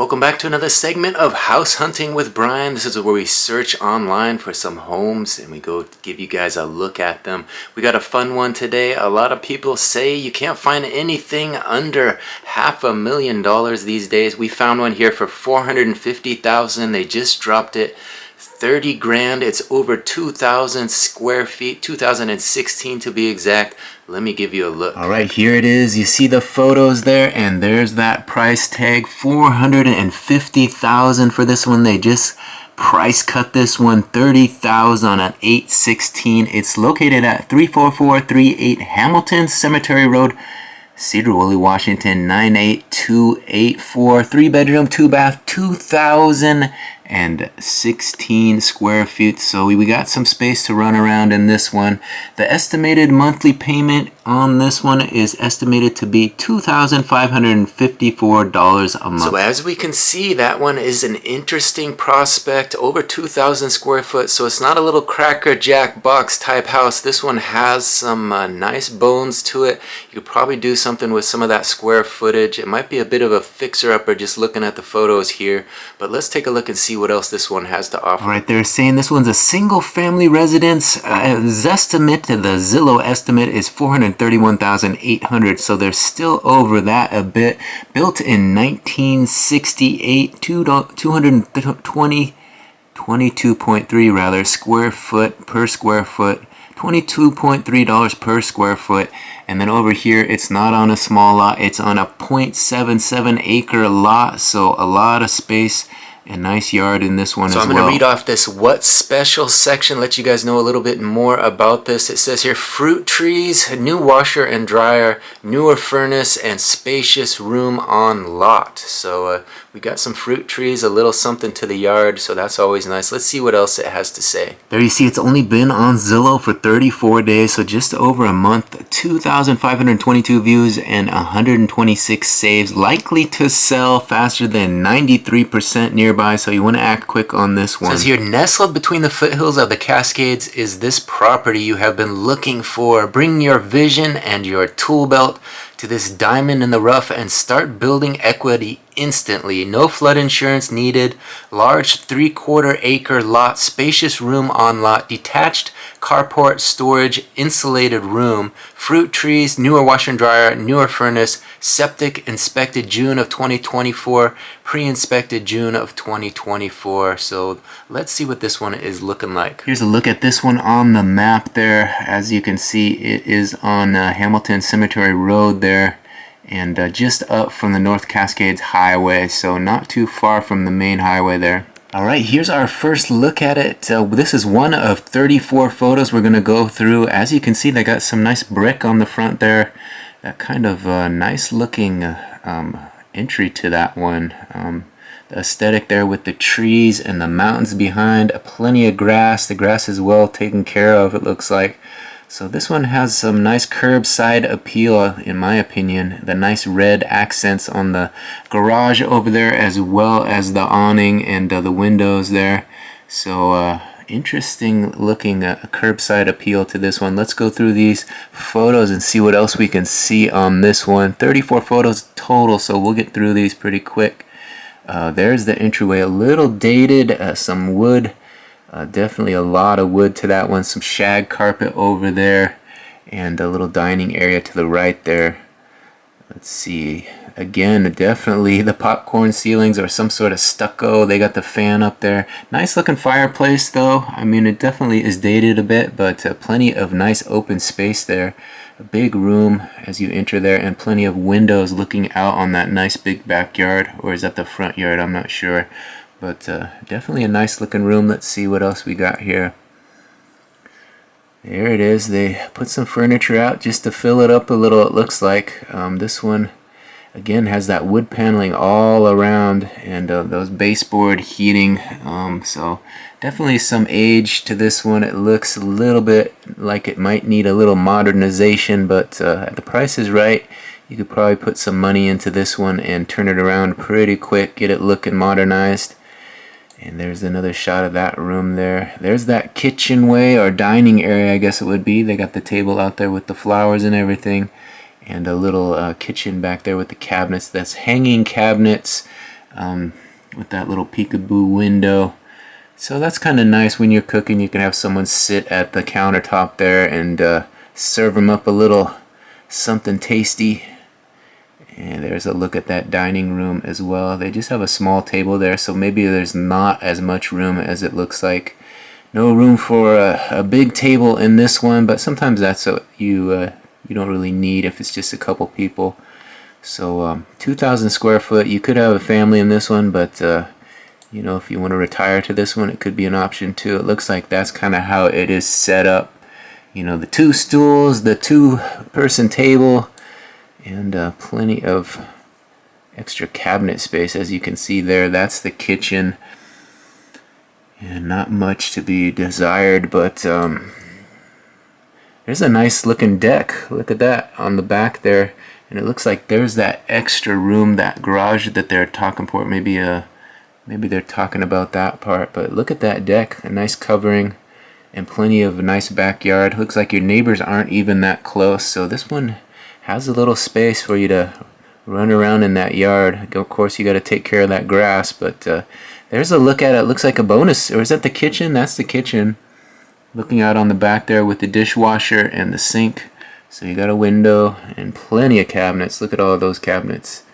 Welcome back to another segment of House Hunting with Brian. This is where we search online for some homes and we go give you guys a look at them. We got a fun one today. A lot of people say you can't find anything under $500,000 these days. We found one here for $450,000. They just dropped it 30 grand. It's over 2,000 square feet, 2016 to be exact. Let me give you a look. All right, here it is. You see the photos there, and there's that price tag, $450,000 for this one. They just price cut this one, $30,000 on an 816. It's located at 34438 Hamilton Cemetery Road, Cedar Woolley, Washington 98284. 3-bedroom, 2-bath, 2,016 square feet. So we got some space to run around in this one. The estimated monthly payment on this one is estimated to be $2,554 a month. So as we can see, that one is an interesting prospect, over 2,000 square foot. So it's not a little Cracker Jack box type house. This one has some nice bones to it. You could probably do something with some of that square footage. It might be a bit of a fixer-upper just looking at the photos here, but let's take a look and see what else this one has to offer. All right, they're saying this one's a single family residence. The Zillow estimate is $431,800, so they're still over that a bit. Built in 1968, 22.3 rather square foot per square foot, $22.3 per square foot. And then over here, it's not on a small lot, it's on a 0.77 acre lot, so a lot of space. A nice yard in this one as well. So I'm going to read off this what's special section, let you guys know a little bit more about this. It says here, fruit trees, new washer and dryer, newer furnace, and spacious room on lot. So we got some fruit trees, a little something to the yard, so that's always nice. Let's see what else it has to say. There you see it's only been on Zillow for 34 days, so just over a month. 2,522 views and 126 saves. Likely to sell faster than 93% nearby. So you want to act quick on this one. It says here, nestled between the foothills of the Cascades is this property you have been looking for. Bring your vision and your tool belt to this diamond in the rough and start building equity instantly. No flood insurance needed. Large 3/4 acre lot, spacious room on lot, detached carport, storage, insulated room, fruit trees, newer washer and dryer, newer furnace, septic inspected June of 2024, pre-inspected June of 2024. So let's see what this one is looking like. Here's a look at this one on the map there. As you can see, it is on Hamilton Cemetery Road there, and just up from the North Cascades Highway, so not too far from the main highway there. Alright, here's our first look at it. This is one of 34 photos we're going to go through. As you can see, they got some nice brick on the front there. That kind of nice looking entry to that one. The aesthetic there with the trees and the mountains behind. Plenty of grass. The grass is well taken care of, it looks like. So this one has some nice curbside appeal, in my opinion. The nice red accents on the garage over there, as well as the awning and the windows there. So interesting looking curbside appeal to this one. Let's go through these photos and see what else we can see on this one. 34 photos total, so we'll get through these pretty quick. There's the entryway, a little dated, some wood. Definitely a lot of wood to that one. Some shag carpet over there, and a little dining area to the right there. Let's see. Again, definitely the popcorn ceilings or some sort of stucco. They got the fan up there. Nice looking fireplace though. I mean, it definitely is dated a bit, but plenty of nice open space there. A big room as you enter there, and plenty of windows looking out on that nice big backyard. Or is that the front yard? I'm not sure. But definitely a nice looking room. Let's see what else we got here. There it is. They put some furniture out just to fill it up a little, it looks like. This one, again, has that wood paneling all around, and those baseboard heating. So definitely some age to this one. It looks a little bit like it might need a little modernization, but the price is right. You could probably put some money into this one and turn it around pretty quick, get it looking modernized. And there's another shot of that room there. There's that kitchenway or dining area, I guess it would be. They got the table out there with the flowers and everything. And a little kitchen back there with the cabinets. That's hanging cabinets. with that little peekaboo window. So that's kind of nice when you're cooking. You can have someone sit at the countertop there and serve them up a little something tasty. And there's a look at that dining room as well. They just have a small table there, so maybe there's not as much room as it looks like. No room for a big table in this one, but sometimes that's what you don't really need if it's just a couple people. So 2,000 square foot. You could have a family in this one, but you know, if you want to retire to this one, it could be an option too. It looks like that's kind of how it is set up. You know, the 2 stools, the 2-person table, and plenty of extra cabinet space, as you can see there. That's the kitchen. And not much to be desired, but there's a nice looking deck. Look at that on the back there. And it looks like there's that extra room, that garage that they're talking about. Maybe they're talking about that part. But look at that deck, a nice covering and plenty of nice backyard. Looks like your neighbors aren't even that close. So this one has a little space for you to run around in that yard. Of course, you got to take care of that grass, but there's a look at it. Looks like a bonus. Or is that the kitchen? That's the kitchen. Looking out on the back there with the dishwasher and the sink. So you got a window and plenty of cabinets. Look at all of those cabinets.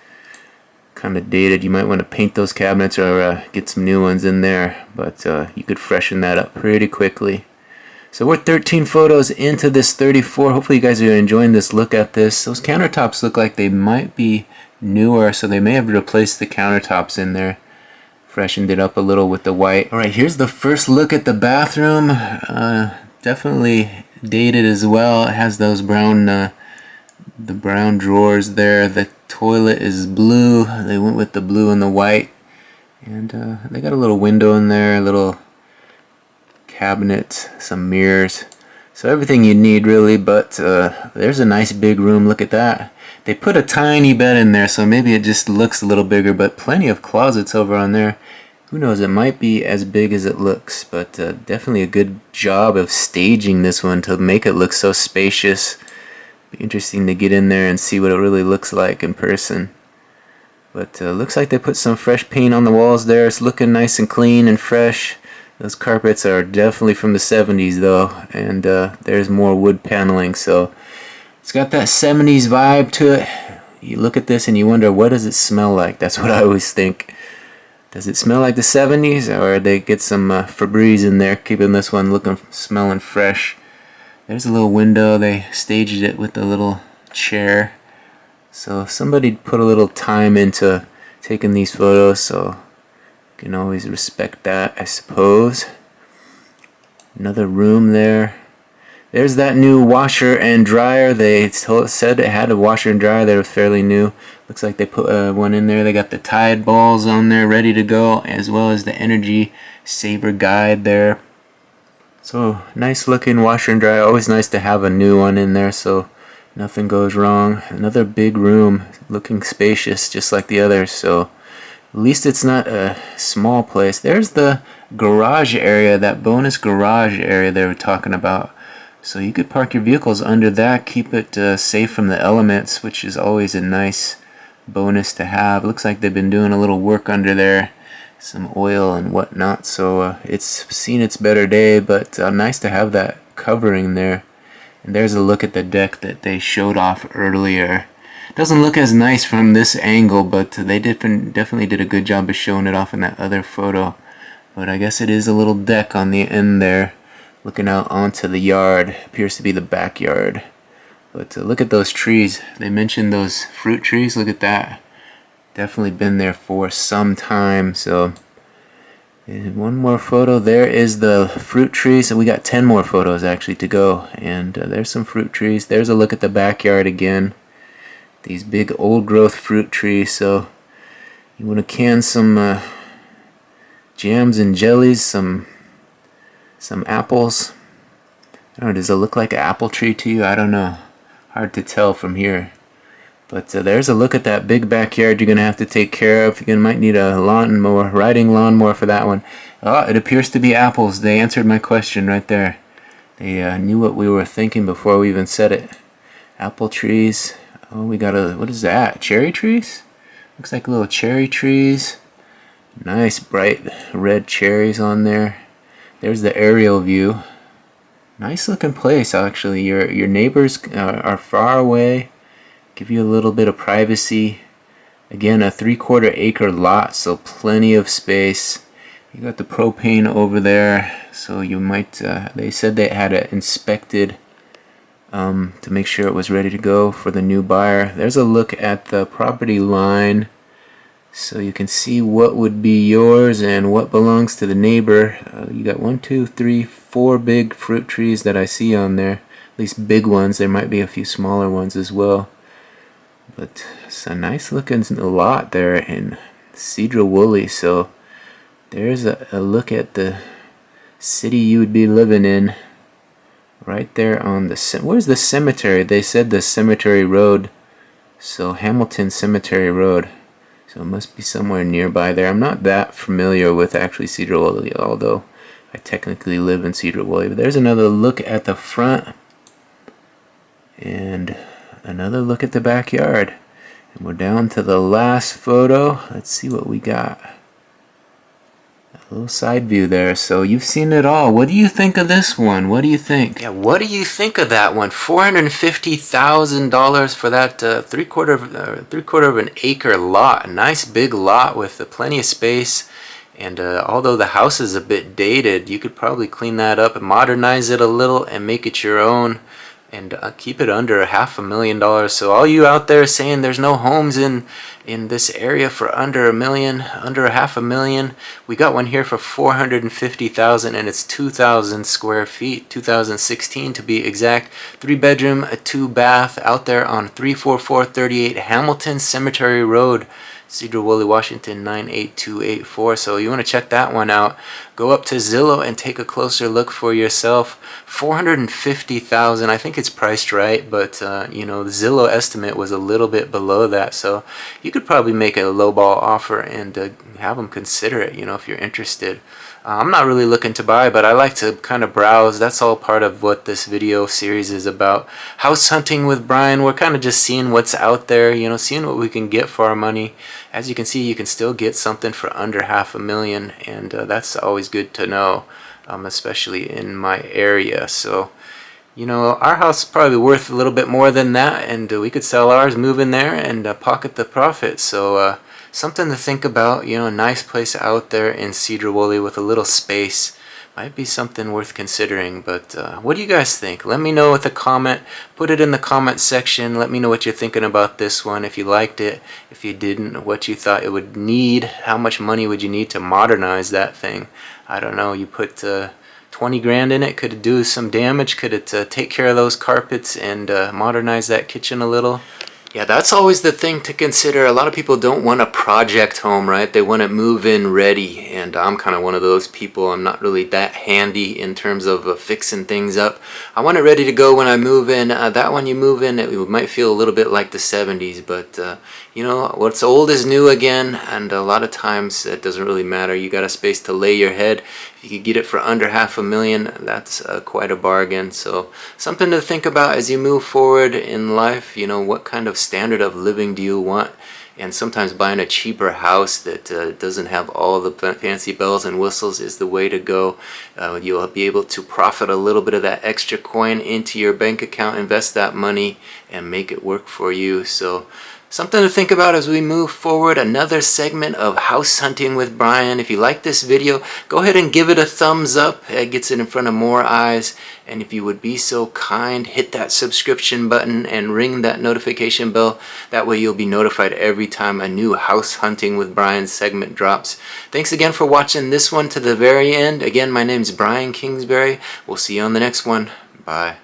Kind of dated. You might want to paint those cabinets or get some new ones in there. But you could freshen that up pretty quickly. So we're 13 photos into this 34. Hopefully you guys are enjoying this look at this. Those countertops look like they might be newer, so they may have replaced the countertops in there. Freshened it up a little with the white. Alright, here's the first look at the bathroom. Definitely dated as well. It has those brown the brown drawers there. The toilet is blue. They went with the blue and the white. And they got a little window in there, a little cabinet, some mirrors. So everything you need really, but there's a nice big room. Look at that. They put a tiny bed in there, so maybe it just looks a little bigger, but plenty of closets over on there. Who knows, it might be as big as it looks, but definitely a good job of staging this one to make it look so spacious. Be interesting to get in there and see what it really looks like in person. But looks like they put some fresh paint on the walls there. It's looking nice and clean and fresh. Those carpets are definitely from the 70s though, and there's more wood paneling, so it's got that 70s vibe to it. You look at this and you wonder, what does it smell like? That's what I always think. Does it smell like the 70s, or they get some Febreze in there, keeping this one looking, smelling fresh? There's a little window. They staged it with a little chair. So somebody put a little time into taking these photos, so you can always respect that, I suppose. Another room there. There's that new washer and dryer. They said it had a washer and dryer that was fairly new. Looks like they put one in there. They got the Tide balls on there ready to go, as well as the Energy Saver guide there. So nice looking washer and dryer. Always nice to have a new one in there so nothing goes wrong. Another big room, looking spacious just like the others. So at least it's not a small place. There's the garage area, that bonus garage area they were talking about. So you could park your vehicles under that, keep it safe from the elements, which is always a nice bonus to have. Looks like they've been doing a little work under there, some oil and whatnot, so it's seen its better day, but nice to have that covering there. And there's a look at the deck that they showed off earlier. Doesn't look as nice from this angle, but they definitely did a good job of showing it off in that other photo. But I guess it is a little deck on the end there, looking out onto the yard. Appears to be the backyard. But look at those trees. They mentioned those fruit trees. Look at that. Definitely been there for some time. So, and one more photo. There is the fruit tree. So we got 10 more photos actually to go. And there's some fruit trees. There's a look at the backyard again. These big old growth fruit trees. So you want to can some jams and jellies, some apples. I don't know, does it look like an apple tree to you? I don't know. Hard to tell from here. But there's a look at that big backyard you're going to have to take care of. You might need a lawnmower, riding lawnmower for that one. Oh, it appears to be apples. They answered my question right there. They knew what we were thinking before we even said it. Apple trees. Oh, we got what is that? Cherry trees? Looks like little cherry trees. Nice bright red cherries on there. There's the aerial view. Nice looking place actually. Your neighbors are far away. Give you a little bit of privacy. Again, a 3/4 acre lot, so plenty of space. You got the propane over there, so you might, they said they had it inspected to make sure it was ready to go for the new buyer. There's a look at the property line, so you can see what would be yours and what belongs to the neighbor. You got 1, 2, 3, 4 big fruit trees that I see on there, at least big ones. There might be a few smaller ones as well. But it's a nice looking lot there in Sedro-Woolley. So there's a look at the city you would be living in. Right there on the, where's the cemetery? They said the cemetery road. So Hamilton Cemetery Road. So it must be somewhere nearby there. I'm not that familiar with actually Sedro-Woolley, although I technically live in Sedro-Woolley. But there's another look at the front. And another look at the backyard. And we're down to the last photo. Let's see what we got. A little side view there. So you've seen it all. What do you think of this one? What do you think? Yeah, what do you think of that one? $450,000 for that three-quarter of an acre lot. A nice big lot with plenty of space. And although the house is a bit dated, you could probably clean that up and modernize it a little and make it your own. And keep it under $500,000. So all you out there saying there's no homes in this area for under $1 million, under $500,000, we got one here for $450,000, and it's 2,000 square feet, 2016 to be exact. 3-bedroom, a 2-bath out there on 34438 Hamilton Cemetery Road, Sedro-Woolley, Washington 98284. So you want to check that one out. Go up to Zillow and take a closer look for yourself. $450,000. I think it's priced right, but you know, the Zillow estimate was a little bit below that. So you could probably make a lowball offer and have them consider it. You know, if you're interested. I'm not really looking to buy, but I like to kind of browse. That's all part of what this video series is about. House hunting with Brian. We're kind of just seeing what's out there, you know, seeing what we can get for our money. As you can see, you can still get something for under $500,000, and that's always good to know, especially in my area. So, you know, our house is probably worth a little bit more than that, and we could sell ours, move in there, and pocket the profit. So, something to think about, you know, a nice place out there in Sedro-Woolley with a little space. Might be something worth considering, but what do you guys think? Let me know with a comment. Put it in the comment section. Let me know what you're thinking about this one. If you liked it, if you didn't, what you thought it would need. How much money would you need to modernize that thing? I don't know. You put 20 grand in it. Could it do some damage? Could it take care of those carpets and modernize that kitchen a little? Yeah, that's always the thing to consider. A lot of people don't want a project home, right? They want it move-in ready, and I'm kind of one of those people. I'm not really that handy in terms of fixing things up. I want it ready to go when I move in. That one you move in, it might feel a little bit like the 70s, but you know, what's old is new again, and a lot of times it doesn't really matter. You got a space to lay your head. If you could get it for under $500,000, that's quite a bargain. So something to think about as you move forward in life. You know, what kind of standard of living do you want? And sometimes buying a cheaper house that doesn't have all the fancy bells and whistles is the way to go. You'll be able to profit a little bit of that extra coin into your bank account, invest that money, and make it work for you. So something to think about as we move forward. Another segment of House Hunting with Brian. If you like this video, go ahead and give it a thumbs up. It gets it in front of more eyes. And if you would be so kind, hit that subscription button and ring that notification bell. That way you'll be notified every time a new House Hunting with Brian segment drops. Thanks again for watching this one to the very end. Again, my name's Brian Kingsbury. We'll see you on the next one. Bye.